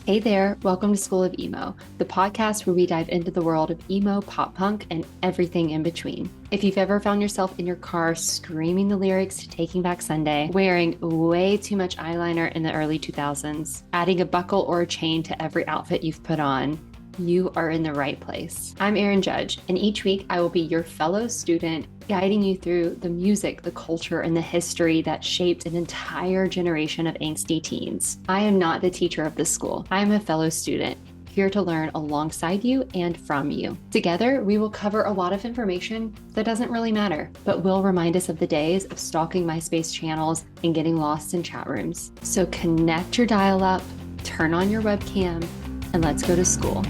Hey there, welcome to School of Emo, the podcast where we dive into the world of emo, pop punk, and everything in between. If you've ever found yourself in your car screaming the lyrics to Taking Back Sunday, wearing way too much eyeliner in the early 2000s, adding a buckle or a chain to every outfit you've put on, you are in the right place. I'm Erin Judge, and each week I will be your fellow student, guiding you through the music, the culture, and the history that shaped an entire generation of angsty teens. I am not the teacher of this school. I am a fellow student, here to learn alongside you and from you. Together, we will cover a lot of information that doesn't really matter, but will remind us of the days of stalking MySpace channels and getting lost in chat rooms. So connect your dial-up, turn on your webcam, and let's go to School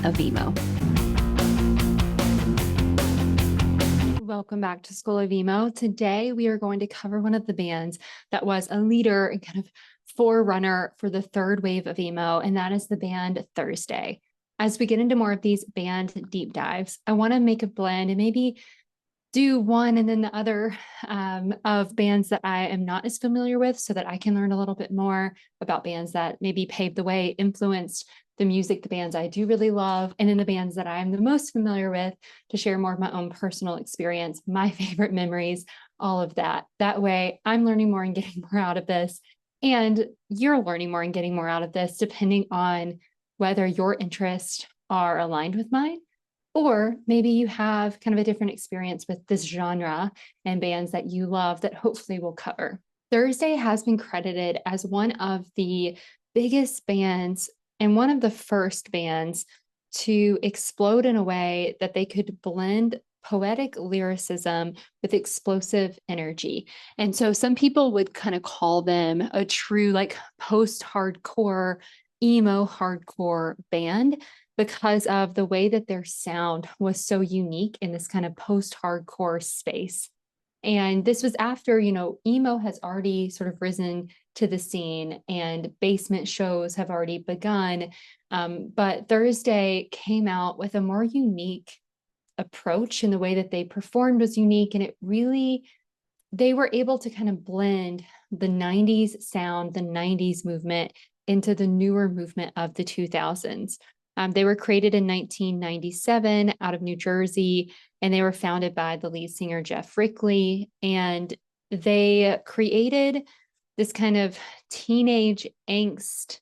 of Emo. Welcome back to School of Emo. Today, we are going to cover one of the bands that was a leader and kind of forerunner for the third wave of emo, and that is the band Thursday. As we get into more of these band deep dives, I want to make a blend and maybe do one and then the other of bands that I am not as familiar with so that I can learn a little bit more about bands that maybe paved the way, influenced the music, the bands I do really love, and then the bands that I'm the most familiar with to share more of my own personal experience, my favorite memories, all of that. That way I'm learning more and getting more out of this. And you're learning more and getting more out of this, depending on whether your interests are aligned with mine, or maybe you have kind of a different experience with this genre and bands that you love that hopefully we'll cover. Thursday has been credited as one of the biggest bands and one of the first bands to explode in a way that they could blend poetic lyricism with explosive energy. And so some people would kind of call them a true like post-hardcore, emo hardcore band because of the way that their sound was so unique in this kind of post-hardcore space. And this was after, emo has already sort of risen to the scene and basement shows have already begun. But Thursday came out with a more unique approach, and the way that they performed was unique. And they were able to kind of blend the 90s sound, the 90s movement into the newer movement of the 2000s. They were created in 1997 out of New Jersey, and they were founded by the lead singer, Jeff Rickley. And they created this kind of teenage angst,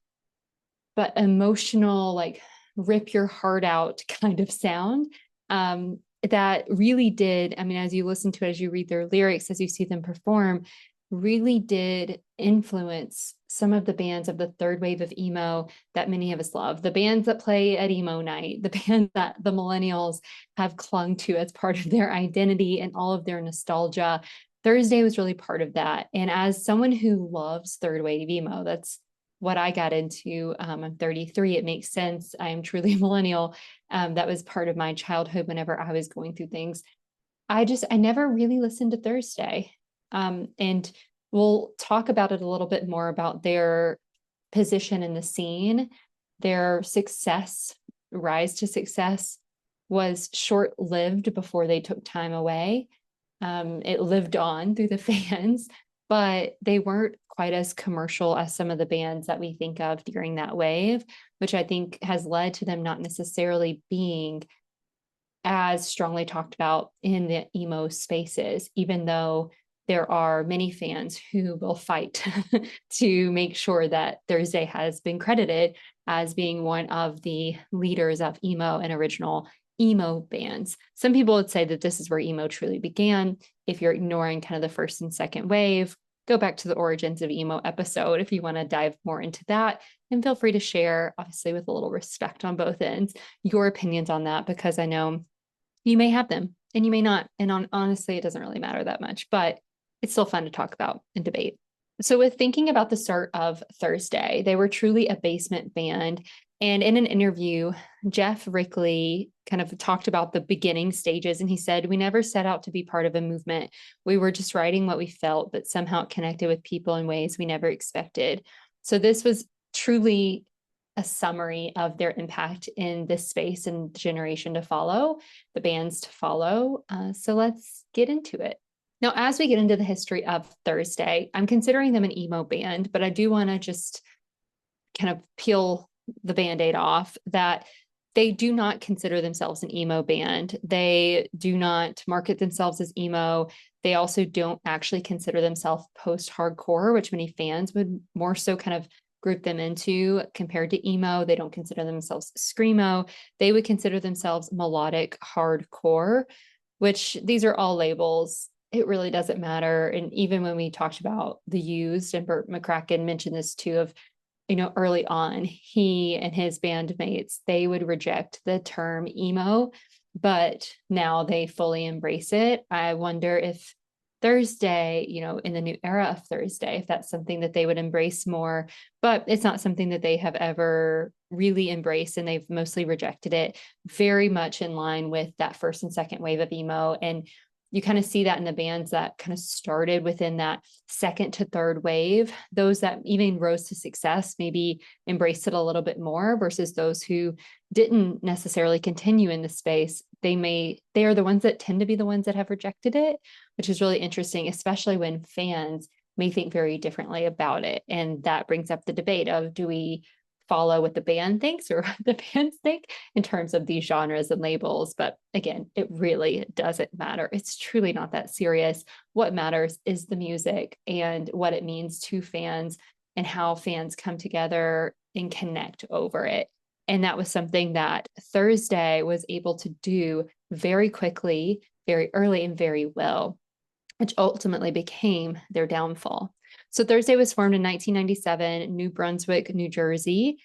but emotional, like rip your heart out kind of sound. That really did, as you listen to it, as you read their lyrics, as you see them perform, really did influence some of the bands of the third wave of emo that many of us love. The bands that play at emo night, the bands that the millennials have clung to as part of their identity and all of their nostalgia. Thursday was really part of that. And as someone who loves third wave emo, that's what I got into. I'm 33. It makes sense. I am truly a millennial. That was part of my childhood whenever I was going through things. I never really listened to Thursday. And we'll talk about it a little bit more about their position in the scene. Their success, rise to success, was short-lived before they took time away. It lived on through the fans, but they weren't quite as commercial as some of the bands that we think of during that wave, which I think has led to them not necessarily being as strongly talked about in the emo spaces, even though there are many fans who will fight to make sure that Thursday has been credited as being one of the leaders of emo and original emo bands. Some people would say that this is where emo truly began. If you're ignoring kind of the first and second wave, go back to the origins of emo episode if you want to dive more into that. And feel free to share, obviously with a little respect on both ends, your opinions on that, because I know you may have them and you may not. And honestly, it doesn't really matter that much, but it's still fun to talk about and debate. So with thinking about the start of Thursday, they were truly a basement band. And in an interview, Jeff Rickley kind of talked about the beginning stages. And he said, "We never set out to be part of a movement. We were just writing what we felt, but somehow it connected with people in ways we never expected." So this was truly a summary of their impact in this space and the generation to follow, the bands to follow. So let's get into it. Now, as we get into the history of Thursday, I'm considering them an emo band, but I do want to just kind of peel the Band-Aid off, that they do not consider themselves an emo band. They do not market themselves as emo. They also don't actually consider themselves post-hardcore, which many fans would more so kind of group them into compared to emo. They don't consider themselves screamo. They would consider themselves melodic hardcore, which these are all labels. It really doesn't matter. And even when we talked about the Used, and Burt McCracken mentioned this too, of early on, he and his bandmates, they would reject the term emo, but now they fully embrace it. I wonder if Thursday, in the new era of Thursday, if that's something that they would embrace more, but it's not something that they have ever really embraced, and they've mostly rejected it, very much in line with that first and second wave of emo. And you kind of see that in the bands that kind of started within that second to third wave. Those that even rose to success maybe embraced it a little bit more, versus those who didn't necessarily continue in the space. They are the ones that tend to be the ones that have rejected it, which is really interesting, especially when fans may think very differently about it. And that brings up the debate of, do we follow what the band thinks or what the bands think in terms of these genres and labels? But again, it really doesn't matter. It's truly not that serious. What matters is the music and what it means to fans, and how fans come together and connect over it. And that was something that Thursday was able to do very quickly, very early, and very well, which ultimately became their downfall. So Thursday was formed in 1997, New Brunswick, New Jersey,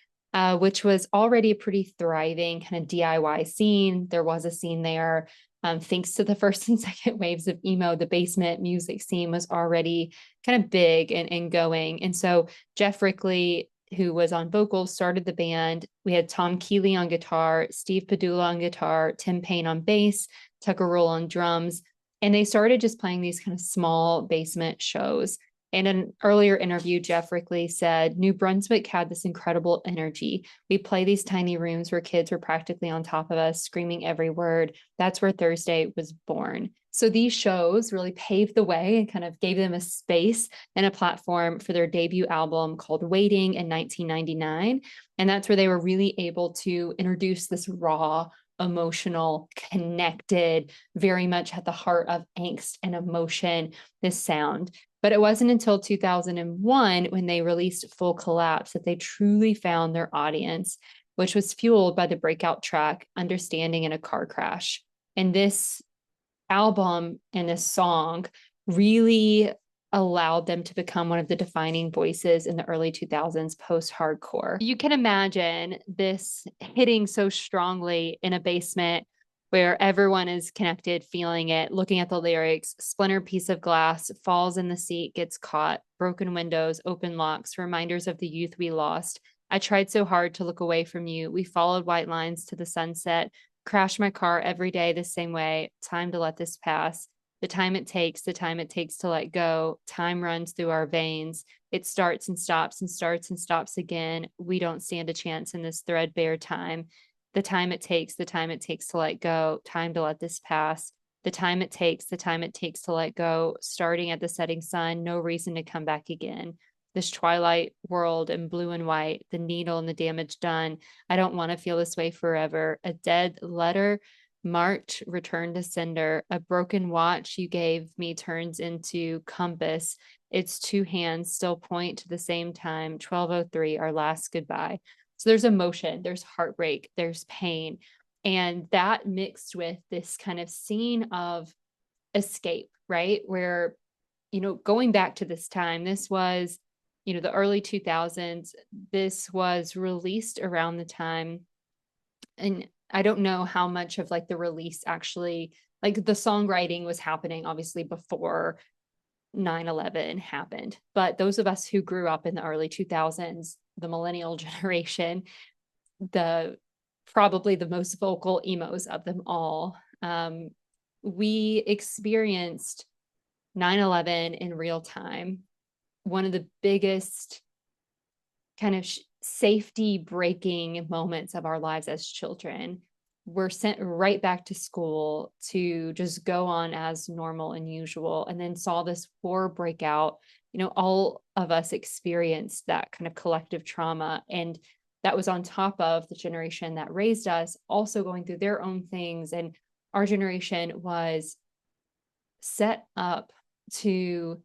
which was already a pretty thriving kind of DIY scene. There was a scene there. Thanks to the first and second waves of emo, the basement music scene was already kind of big and going. And so Jeff Rickley, who was on vocals, started the band. We had Tom Keeley on guitar, Steve Padula on guitar, Tim Payne on bass, Tucker Roll on drums. And they started just playing these kind of small basement shows. In an earlier interview, Jeff Rickley said, New Brunswick had this incredible energy. We play these tiny rooms where kids were practically on top of us, screaming every word. That's where Thursday was born. So these shows really paved the way and kind of gave them a space and a platform for their debut album called Waiting in 1999. And that's where they were really able to introduce this raw, emotional, connected, very much at the heart of angst and emotion, this sound. But it wasn't until 2001, when they released Full Collapse, that they truly found their audience, which was fueled by the breakout track Understanding in a Car Crash. And this album and this song really allowed them to become one of the defining voices in the early 2000s post-hardcore. You can imagine this hitting so strongly in a basement where everyone is connected, feeling it, looking at the lyrics. Splintered piece of glass falls in the seat, gets caught, broken windows, open locks, reminders of the youth we lost. I tried so hard to look away from you. We followed white lines to the sunset, crash my car every day the same way. Time to let this pass. The time it takes to let go. Time runs through our veins. It starts and stops and starts and stops again. We don't stand a chance in this threadbare time. The time it takes to let go. Time to let this pass. The time it takes to let go. Starting at the setting sun, no reason to come back again. This twilight world in blue and white, the needle and the damage done. I don't want to feel this way forever. A dead letter marked, return to sender. A broken watch you gave me turns into compass. Its two hands still point to the same time, 12:03, our last goodbye. So there's emotion, there's heartbreak, there's pain. And that mixed with this kind of scene of escape, right? Where, going back to this time, this was, the early 2000s, this was released around the time. And I don't know how much of like the release actually, like the songwriting was happening obviously before 9/11 happened. But those of us who grew up in the early 2000s, the millennial generation, probably the most vocal emos of them all, we experienced 9/11 in real time. One of the biggest kind of safety breaking moments of our lives as children. We're sent right back to school to just go on as normal and usual, and then saw this war break out. All of us experienced that kind of collective trauma. And that was on top of the generation that raised us also going through their own things. And our generation was set up to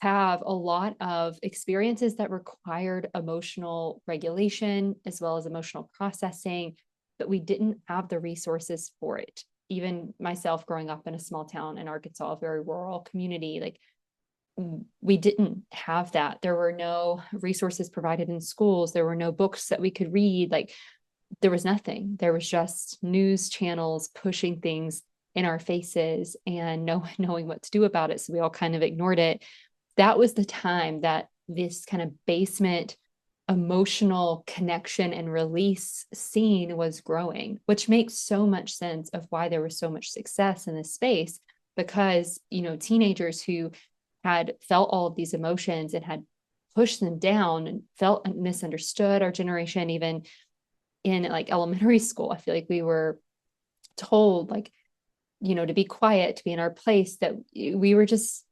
have a lot of experiences that required emotional regulation as well as emotional processing, but we didn't have the resources for it. Even myself growing up in a small town in Arkansas, a very rural community, like we didn't have that. There were no resources provided in schools. There were no books that we could read. Like there was nothing. There was just news channels pushing things in our faces and no one knowing what to do about it. So we all kind of ignored it. That was the time that this kind of basement emotional connection and release scene was growing, which makes so much sense of why there was so much success in this space. Because, you know, teenagers who had felt all of these emotions and had pushed them down and felt misunderstood, our generation, even in like elementary school, I feel like we were told, like, you know, to be quiet, to be in our place, that we were just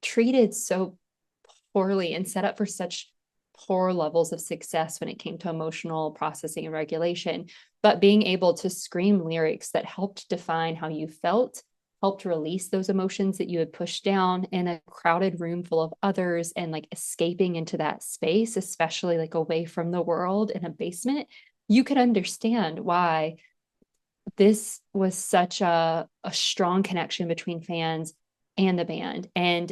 treated so poorly and set up for such poor levels of success when it came to emotional processing and regulation. But being able to scream lyrics that helped define how you felt, helped release those emotions that you had pushed down in a crowded room full of others, and like escaping into that space, especially like away from the world in a basement, you could understand why this was such a strong connection between fans and the band. And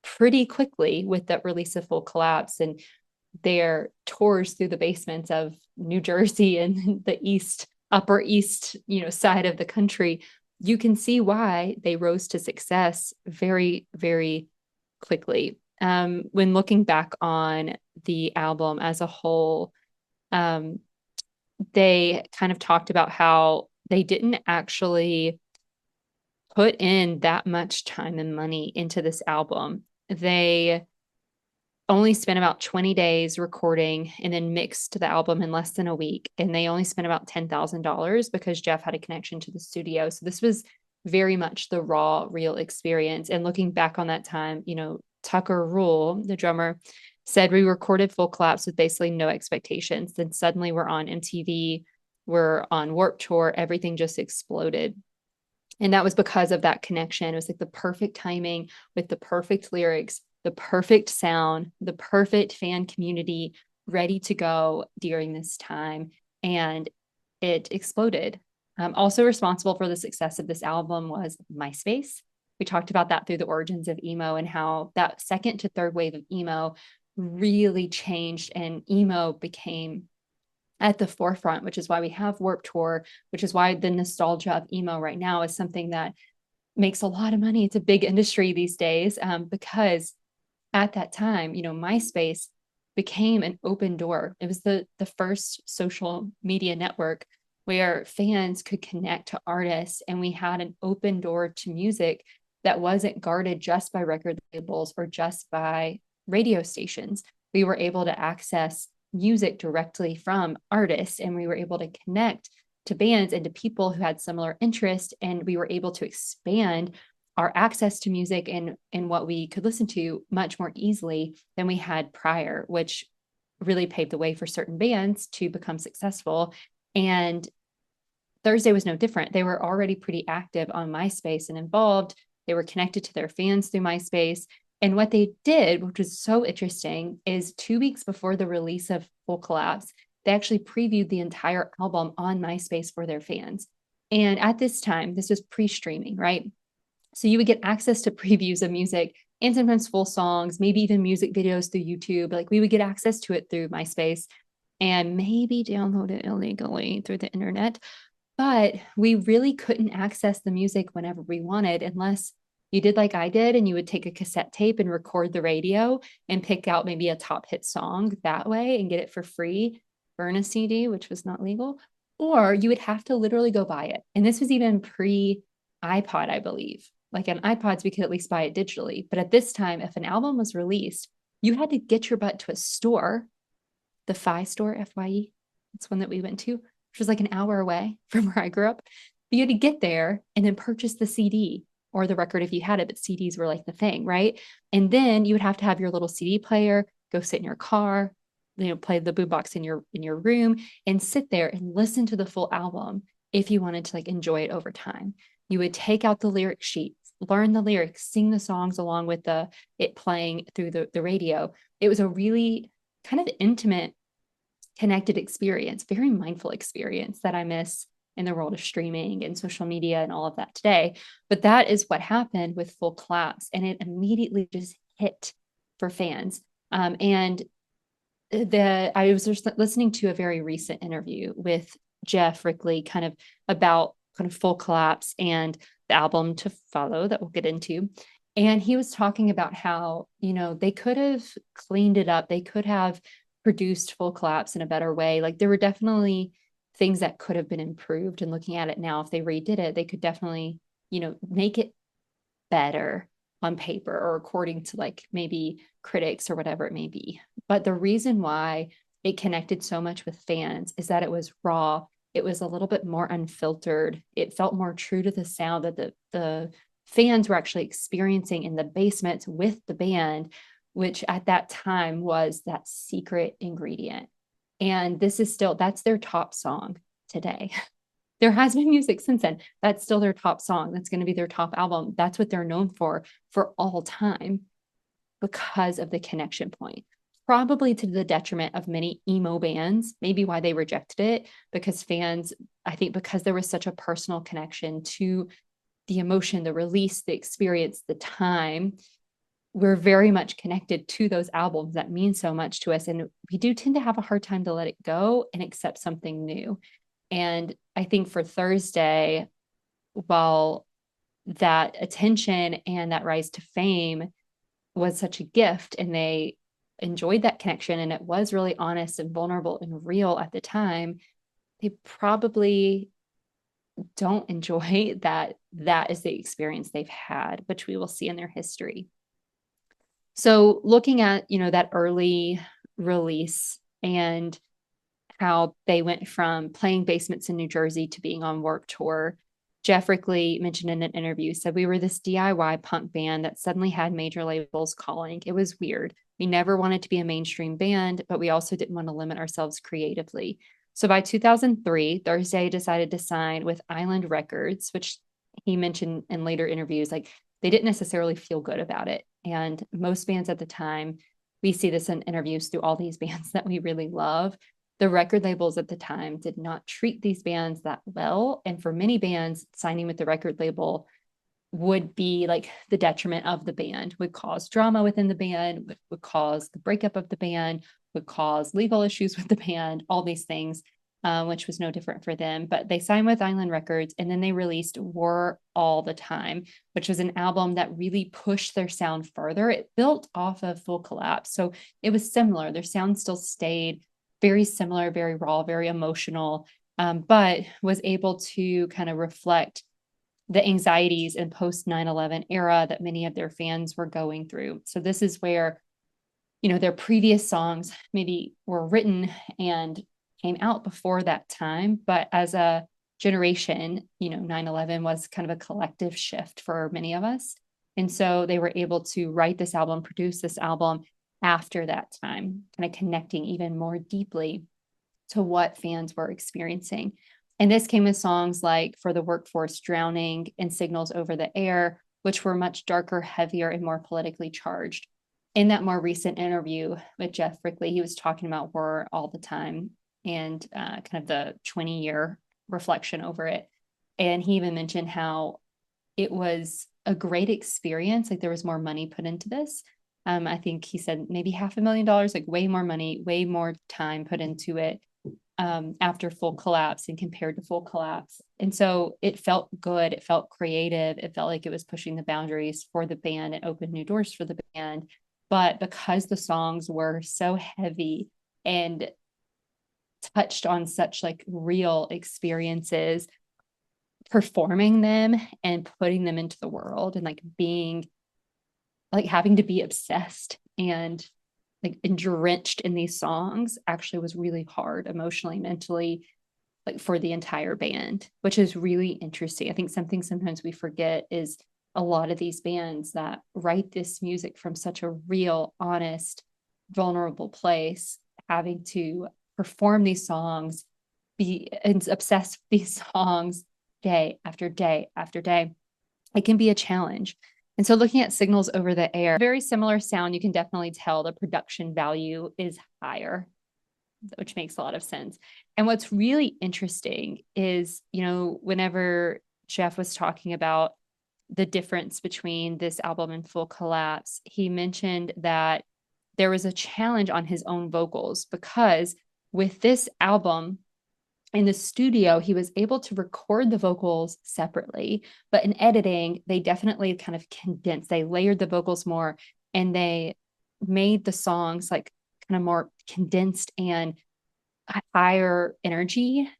pretty quickly, with the release of Full Collapse and their tours through the basements of New Jersey and the upper east, you know, side of the country, you can see why they rose to success very, very quickly. When looking back on the album as a whole, they kind of talked about how they didn't actually put in that much time and money into this album. They only spent about 20 days recording and then mixed the album in less than a week. And they only spent about $10,000 because Jeff had a connection to the studio. So this was very much the raw, real experience. And looking back on that time, you know, Tucker Rule, the drummer, said we recorded Full Collapse with basically no expectations. Then suddenly we're on MTV, we're on Warped Tour, everything just exploded. And that was because of that connection. It was like the perfect timing with the perfect lyrics, the perfect sound, the perfect fan community ready to go during this time. And it exploded. Also responsible for the success of this album was MySpace. We talked about that through the origins of emo and how that second to third wave of emo really changed and emo became at the forefront, which is why we have Warped Tour, which is why the nostalgia of emo right now is something that makes a lot of money. It's a big industry these days, because at that time, you know, MySpace became an open door. It was the first social media network where fans could connect to artists, and we had an open door to music that wasn't guarded just by record labels or just by radio stations. We were able to access music directly from artists, and we were able to connect to bands and to people who had similar interests, and we were able to expand our access to music and what we could listen to much more easily than we had prior, which really paved the way for certain bands to become successful. And Thursday was no different. They were already pretty active on MySpace and involved. They were connected to their fans through MySpace. And what they did, which was so interesting, is 2 weeks before the release of Full Collapse, they actually previewed the entire album on MySpace for their fans. And at this time, this was pre-streaming, right? So you would get access to previews of music and sometimes full songs, maybe even music videos through YouTube. Like we would get access to it through MySpace and maybe download it illegally through the internet. But we really couldn't access the music whenever we wanted unless you did like I did and you would take a cassette tape and record the radio and pick out maybe a top hit song that way and get it for free, burn a CD, which was not legal, or you would have to literally go buy it. And this was even pre iPod, I believe. Like on iPods, we could at least buy it digitally. But at this time, if an album was released, you had to get your butt to a store, the Fi store, FYE. It's one that we went to, which was like an hour away from where I grew up. But you had to get there and then purchase the CD or the record if you had it, but CDs were like the thing, right? And then you would have to have your little CD player, go sit in your car, play the boombox in your room and sit there and listen to the full album if you wanted to like enjoy it over time. You would take out the lyric sheets, learn the lyrics, sing the songs along with it playing through the radio. It was a really kind of intimate, connected experience, very mindful experience that I miss in the world of streaming and social media and all of that today. But that is what happened with Full Collapse, and it immediately just hit for fans. And I was just listening to a very recent interview with Jeff Rickley, kind of about kind of Full Collapse and the album to follow that we'll get into. And he was talking about how, they could have cleaned it up. They could have produced Full Collapse in a better way. Like there were definitely things that could have been improved. And looking at it now, if they redid it, they could definitely, make it better on paper or according to like maybe critics or whatever it may be. But the reason why it connected so much with fans is that it was raw. It was a little bit more unfiltered. It felt more true to the sound that the fans were actually experiencing in the basements with the band, which at that time was that secret ingredient. And that's their top song today. There has been music since then. That's still their top song. That's going to be their top album. That's what they're known for all time because of the connection point. Probably to the detriment of many emo bands, maybe why they rejected it, because fans, I think because there was such a personal connection to the emotion, the release, the experience, the time, we're very much connected to those albums that mean so much to us. And we do tend to have a hard time to let it go and accept something new. And I think for Thursday, while that attention and that rise to fame was such a gift and they enjoyed that connection and it was really honest and vulnerable and real at the time, they probably don't enjoy that is the experience they've had, which we will see in their history. So looking at, that early release and how they went from playing basements in New Jersey to being on Warped Tour. Jeff Rickley mentioned in an interview, said we were this DIY punk band that suddenly had major labels calling. It was weird. We never wanted to be a mainstream band, but we also didn't want to limit ourselves creatively. So by 2003, Thursday decided to sign with Island Records, which he mentioned in later interviews, like they didn't necessarily feel good about it. And most bands at the time, we see this in interviews through all these bands that we really love, the record labels at the time did not treat these bands that well. And for many bands, signing with the record label would be like the detriment of the band, would cause drama within the band, would cause the breakup of the band, would cause legal issues with the band, all these things, which was no different for them. But they signed with Island Records and then they released War All the Time, which was an album that really pushed their sound further. It built off of Full Collapse. So it was similar. Their sound still stayed very similar, very raw, very emotional, but was able to kind of reflect the anxieties in post 9/11 era that many of their fans were going through. So this is where, their previous songs maybe were written and came out before that time, but as a generation, 9/11 was kind of a collective shift for many of us. And so they were able to write this album, produce this album after that time, kind of connecting even more deeply to what fans were experiencing. And this came with songs like For the Workforce, Drowning, and Signals Over the Air, which were much darker, heavier, and more politically charged. In that more recent interview with Jeff Rickley, he was talking about War All the Time and kind of the 20-year reflection over it. And he even mentioned how it was a great experience. Like there was more money put into this. I think he said maybe $500,000, like way more money, way more time put into it after Full Collapse and compared to Full Collapse. And so it felt good. It felt creative. It felt like it was pushing the boundaries for the band and opened new doors for the band. But because the songs were so heavy and touched on such like real experiences, performing them and putting them into the world and like being like having to be obsessed and like drenched in these songs actually was really hard emotionally, mentally, like for the entire band, which is really interesting. I think something sometimes we forget is a lot of these bands that write this music from such a real, honest, vulnerable place having to perform these songs, be obsessed with these songs day after day after day, it can be a challenge. And so looking at signals over the air, very similar sound, you can definitely tell the production value is higher, which makes a lot of sense. And what's really interesting is, whenever Jeff was talking about the difference between this album and Full Collapse, he mentioned that there was a challenge on his own vocals because with this album, in the studio, he was able to record the vocals separately, but in editing, they definitely kind of condensed, they layered the vocals more, and they made the songs like kind of more condensed and higher energy,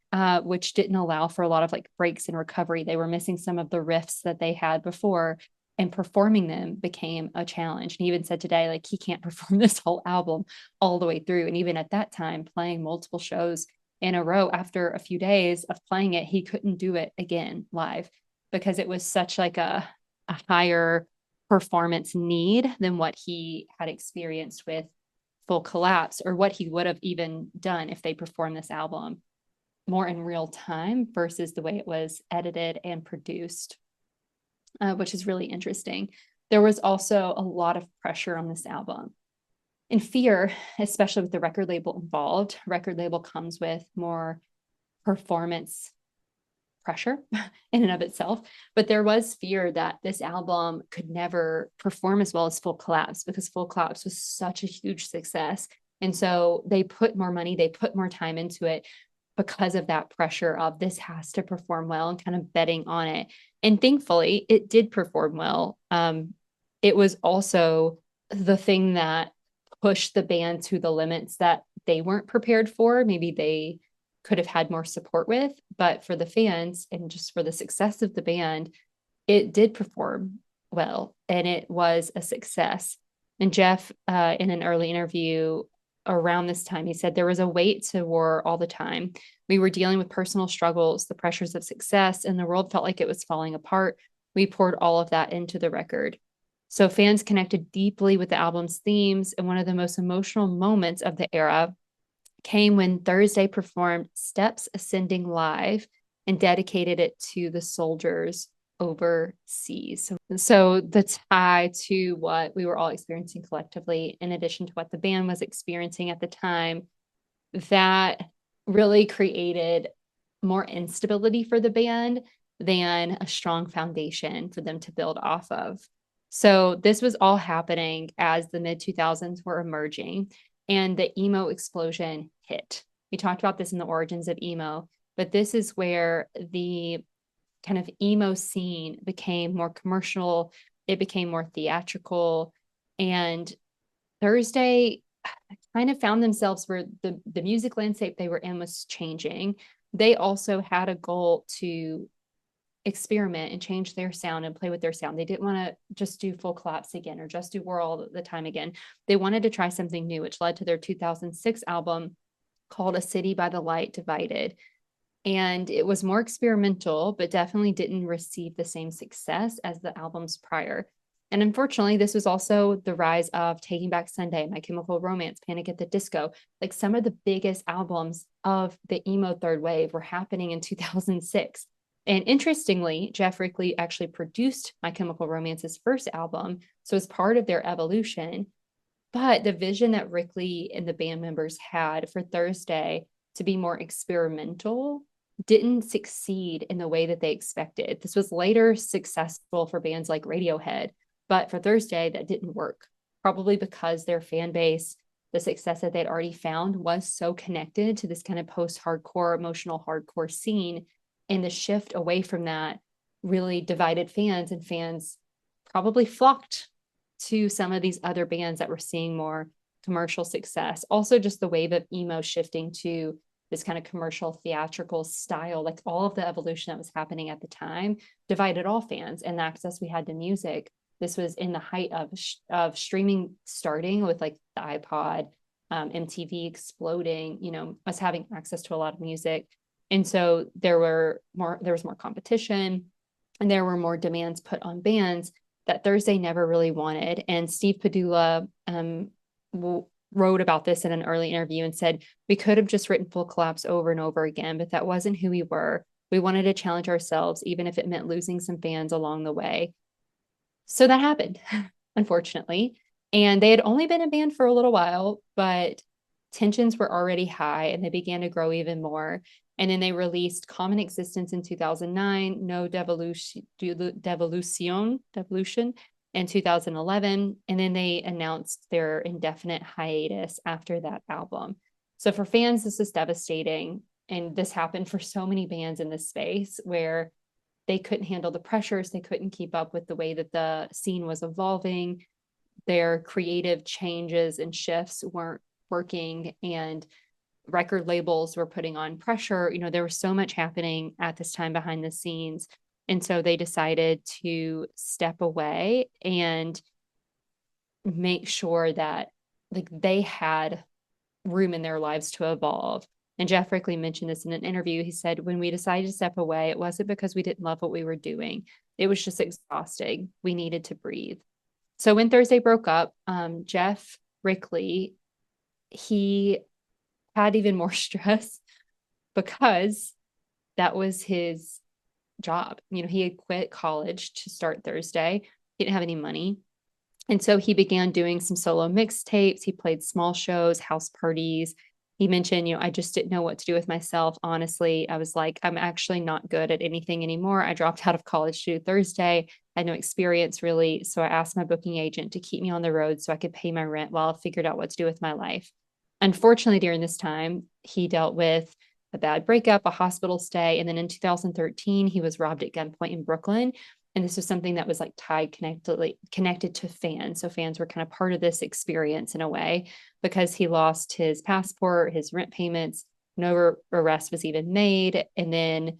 which didn't allow for a lot of like breaks and recovery. They were missing some of the riffs that they had before, and performing them became a challenge. And he even said today, like, he can't perform this whole album all the way through. And even at that time, playing multiple shows in a row, after a few days of playing it, he couldn't do it again live because it was such like a higher performance need than what he had experienced with Full Collapse, or what he would have even done if they performed this album more in real time versus the way it was edited and produced, which is really interesting. There was also a lot of pressure on this album and fear, especially with the record label involved. Record label comes with more performance pressure in and of itself, but there was fear that this album could never perform as well as Full Collapse because Full Collapse was such a huge success. And so they put more money, they put more time into it because of that pressure of this has to perform well and kind of betting on it. And thankfully, it did perform well. It was also the thing that pushed the band to the limits that they weren't prepared for. Maybe they could have had more support with, but for the fans and just for the success of the band, it did perform well and it was a success. And Jeff, in an early interview around this time, he said there was a weight to War all the time. We were dealing with personal struggles, the pressures of success, and the world felt like it was falling apart. We poured all of that into the record. So fans connected deeply with the album's themes, and one of the most emotional moments of the era came when Thursday performed Steps Ascending live and dedicated it to the soldiers overseas. So the tie to what we were all experiencing collectively, in addition to what the band was experiencing at the time, that really created more instability for the band than a strong foundation for them to build off of. So this was all happening as the mid 2000s were emerging and the emo explosion hit. We talked about this in the origins of emo, but this is where the kind of emo scene became more commercial, it became more theatrical, and Thursday kind of found themselves where the music landscape they were in was changing. They also had a goal to experiment and change their sound and play with their sound. They didn't want to just do Full Collapse again or just do War all the time again. They wanted to try something new, which led to their 2006 album called A City by the Light Divided. And it was more experimental, but definitely didn't receive the same success as the albums prior. And unfortunately, this was also the rise of Taking Back Sunday, My Chemical Romance, Panic at the Disco. Like some of the biggest albums of the emo third wave were happening in 2006. And interestingly, Jeff Rickley actually produced My Chemical Romance's first album. So as part of their evolution, but the vision that Rickley and the band members had for Thursday to be more experimental didn't succeed in the way that they expected. This was later successful for bands like Radiohead, but for Thursday, that didn't work, probably because their fan base, the success that they'd already found was so connected to this kind of post-hardcore, emotional hardcore scene. And the shift away from that really divided fans, and fans probably flocked to some of these other bands that were seeing more commercial success. Also, just the wave of emo shifting to this kind of commercial theatrical style, like all of the evolution that was happening at the time divided all fans and the access we had to music. This was in the height of streaming starting with like the iPod, MTV exploding, us having access to a lot of music. And so there was more competition and there were more demands put on bands that Thursday never really wanted. And Steve Padula wrote about this in an early interview and said, we could have just written Full Collapse over and over again, but that wasn't who we were. We wanted to challenge ourselves, even if it meant losing some fans along the way. So that happened, unfortunately. And they had only been a band for a little while, but tensions were already high and they began to grow even more. And then they released Common Existence in 2009, No Devolution in 2011. And then they announced their indefinite hiatus after that album. So for fans, this is devastating. And this happened for so many bands in this space where they couldn't handle the pressures. They couldn't keep up with the way that the scene was evolving. Their creative changes and shifts weren't working, and record labels were putting on pressure. There was so much happening at this time behind the scenes. And so they decided to step away and make sure that like they had room in their lives to evolve. And Jeff Rickley mentioned this in an interview. He said, when we decided to step away, it wasn't because we didn't love what we were doing. It was just exhausting. We needed to breathe. So when Thursday broke up, Jeff Rickley, he had even more stress because that was his job. He had quit college to start Thursday. He didn't have any money. And so he began doing some solo mixtapes. He played small shows, house parties. He mentioned, I just didn't know what to do with myself. Honestly, I was like, I'm actually not good at anything anymore. I dropped out of college to do Thursday. I had no experience really. So I asked my booking agent to keep me on the road so I could pay my rent while I figured out what to do with my life. Unfortunately, during this time, he dealt with a bad breakup, a hospital stay. And then in 2013, he was robbed at gunpoint in Brooklyn. And this was something that was like connected to fans. So fans were kind of part of this experience in a way because he lost his passport, his rent payments, no arrest was even made. And then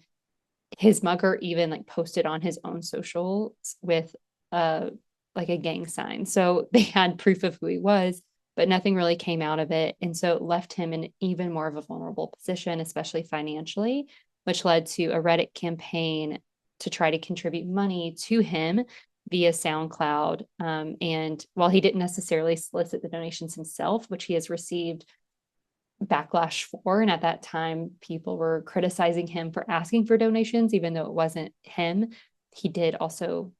his mugger even like posted on his own socials with like a gang sign. So they had proof of who he was, but nothing really came out of it. And so it left him in even more of a vulnerable position, especially financially, which led to a Reddit campaign to try to contribute money to him via SoundCloud. And while he didn't necessarily solicit the donations himself, which he has received backlash for, and at that time, people were criticizing him for asking for donations, even though it wasn't him, he did also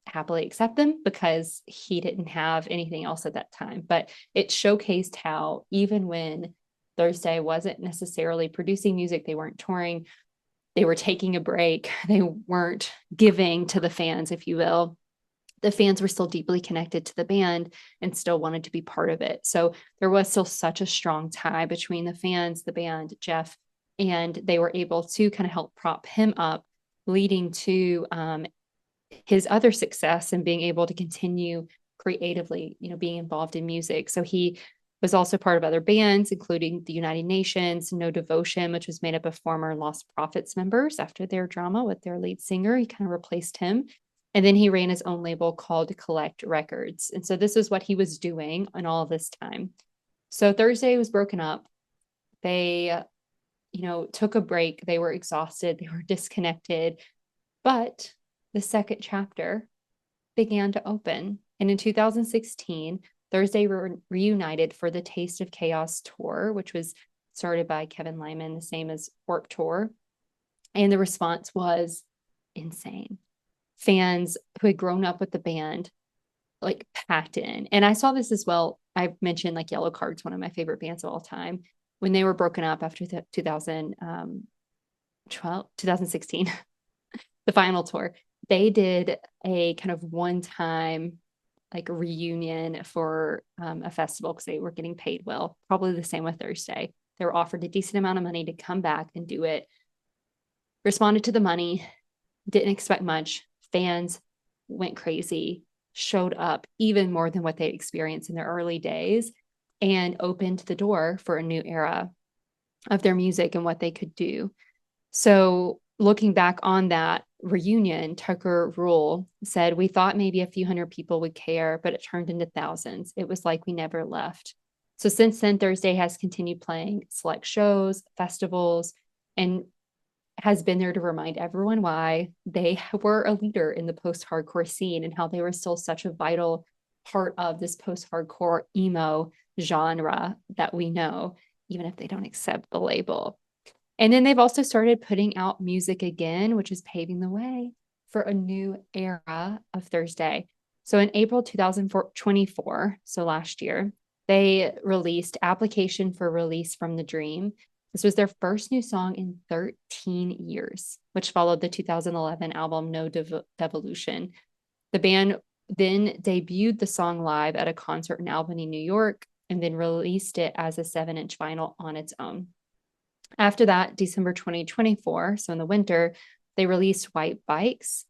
happily accept them because he didn't have anything else at that time. But it showcased how even when Thursday wasn't necessarily producing music, they weren't touring, they were taking a break, they weren't giving to the fans, if you will, the fans were still deeply connected to the band and still wanted to be part of it. So there was still such a strong tie between the fans, the band, Jeff, and they were able to kind of help prop him up, leading to his other success and being able to continue creatively, being involved in music. So he was also part of other bands, including the United Nations, No Devotion, which was made up of former Lost Prophets members after their drama with their lead singer. He kind of replaced him. And then he ran his own label called Collect Records. And so this is what he was doing in all this time. So Thursday was broken up. They, took a break. They were exhausted. They were disconnected. But the second chapter began to open. And in 2016, Thursday reunited for the Taste of Chaos tour, which was started by Kevin Lyman, the same as Warped Tour. And the response was insane. Fans who had grown up with the band like packed in. And I saw this as well. I mentioned like Yellow Card's one of my favorite bands of all time. When they were broken up after the 2016, the final tour, they did a kind of one-time like reunion for a festival because they were getting paid well. Probably the same with Thursday. They were offered a decent amount of money to come back and do it. Responded to the money, didn't expect much. Fans went crazy, showed up even more than what they experienced in their early days, and opened the door for a new era of their music and what they could do. So looking back on that reunion, Tucker Rule said, we thought maybe a few hundred people would care, but it turned into thousands. It was like we never left. So since then, Thursday has continued playing select shows, festivals, and has been there to remind everyone why they were a leader in the post-hardcore scene and how they were still such a vital part of this post-hardcore emo genre that we know, even if they don't accept the label. And then they've also started putting out music again, which is paving the way for a new era of Thursday. So in April 2024, so last year, they released Application for Release from the Dream. This was their first new song in 13 years, which followed the 2011 album No Devolution. The band then debuted the song live at a concert in Albany, New York, and then released it as a 7-inch vinyl on its own. After that, December 2024, so in the winter, they released White Bikes,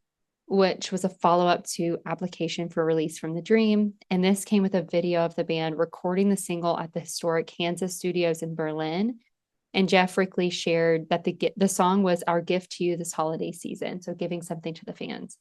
which was a follow up to Application for Release from the Dream. And this came with a video of the band recording the single at the historic Kansas studios in Berlin. And Jeff Rickley shared that the song was our gift to you this holiday season, so giving something to the fans.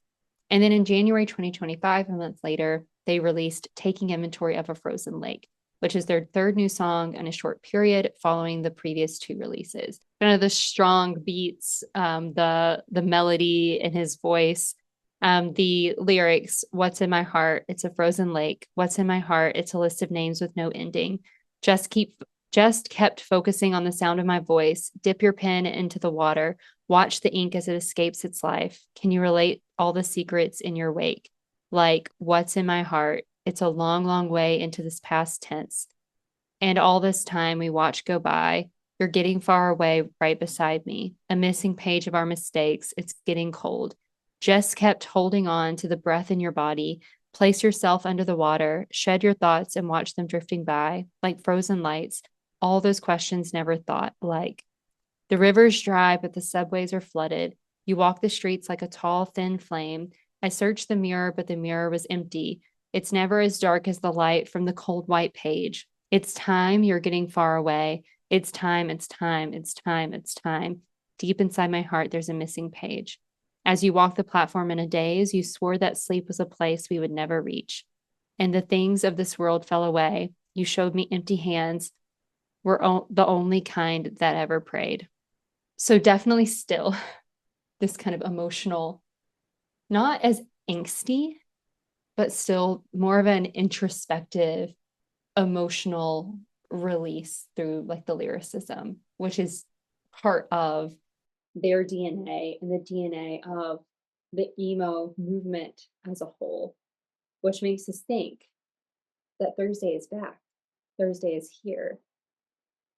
And then in January 2025, a month later, they released Taking Inventory of a Frozen Lake, which is their third new song in a short period following the previous two releases. Kind of the strong beats, the melody in his voice, the lyrics, what's in my heart, it's a frozen lake. What's in my heart, it's a list of names with no ending. Just kept focusing on the sound of my voice. Dip your pen into the water. Watch the ink as it escapes its life. Can you relate all the secrets in your wake? Like, what's in my heart? It's a long, long way into this past tense. And all this time we watch go by. You're getting far away right beside me. A missing page of our mistakes. It's getting cold. Just kept holding on to the breath in your body. Place yourself under the water. Shed your thoughts and watch them drifting by like frozen lights. All those questions never thought, like, the river's dry, but the subways are flooded. You walk the streets like a tall, thin flame. I searched the mirror, but the mirror was empty. It's never as dark as the light from the cold white page. It's time, you're getting far away. It's time, it's time, it's time, it's time. Deep inside my heart, there's a missing page. As you walk the platform in a daze, you swore that sleep was a place we would never reach. And the things of this world fell away. You showed me empty hands, were the only kind that ever prayed. So definitely still this kind of emotional, not as angsty, but still more of an introspective, emotional release through like the lyricism, which is part of their DNA and the DNA of the emo movement as a whole, which makes us think that Thursday is back. Thursday is here.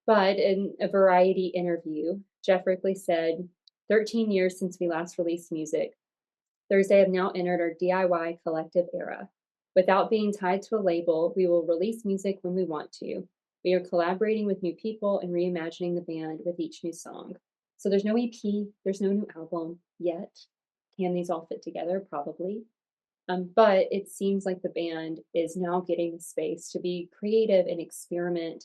But in a Variety interview, Jeff Rickley said, 13 years since we last released music, Thursday have now entered our DIY collective era. Without being tied to a label, we will release music when we want to. We are collaborating with new people and reimagining the band with each new song. So there's no EP, there's no new album yet. Can these all fit together? Probably. But it seems like the band is now getting the space to be creative and experiment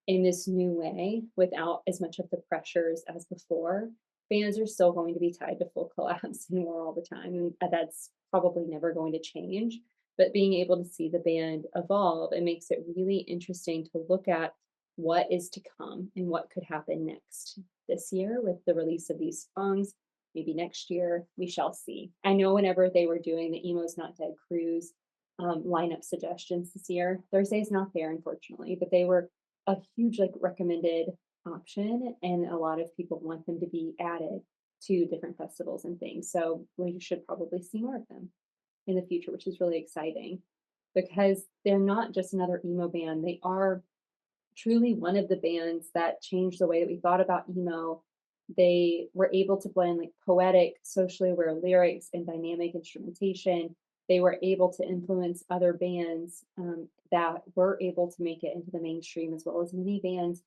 in this new way without as much of the pressures as before. Bands are still going to be tied to full collabs and more all the time, and that's probably never going to change. But being able to see the band evolve, it makes it really interesting to look at what is to come and what could happen next this year with the release of these songs. Maybe next year, we shall see. I know whenever they were doing the Emo's Not Dead cruise lineup suggestions this year, Thursday's not there, unfortunately, but they were a huge like recommended option, and a lot of people want them to be added to different festivals and things. So we should probably see more of them in the future, which is really exciting because they're not just another emo band. They are truly one of the bands that changed the way that we thought about emo. They were able to blend like poetic, socially aware lyrics and dynamic instrumentation. They were able to influence other bands that were able to make it into the mainstream, as well as many bands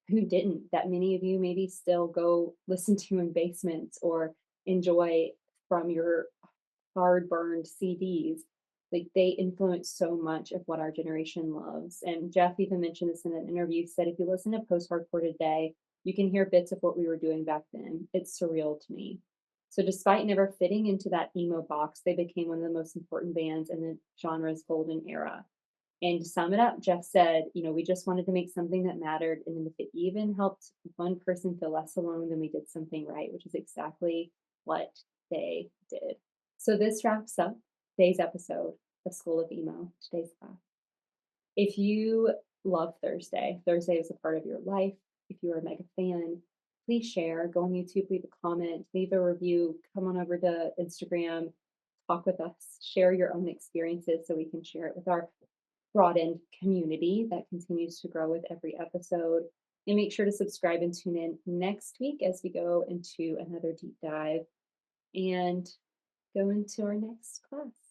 who didn't, that many of you maybe still go listen to in basements or enjoy from your hard burned CDs. Like they influence so much of what our generation loves. And Jeff even mentioned this in an interview. He said, if you listen to post hardcore today, you can hear bits of what we were doing back then. It's surreal to me. So despite never fitting into that emo box, they became one of the most important bands in the genre's golden era. And to sum it up, Jeff said, we just wanted to make something that mattered. And if it even helped one person feel less alone, then we did something right, which is exactly what they did. So this wraps up today's episode. of School of Emo, today's class. If you love Thursday is a part of your life. If you are a mega fan, please share, go on YouTube, leave a comment, leave a review, come on over to Instagram, talk with us, share your own experiences so we can share it with our broadened community that continues to grow with every episode. And make sure to subscribe and tune in next week as we go into another deep dive and go into our next class.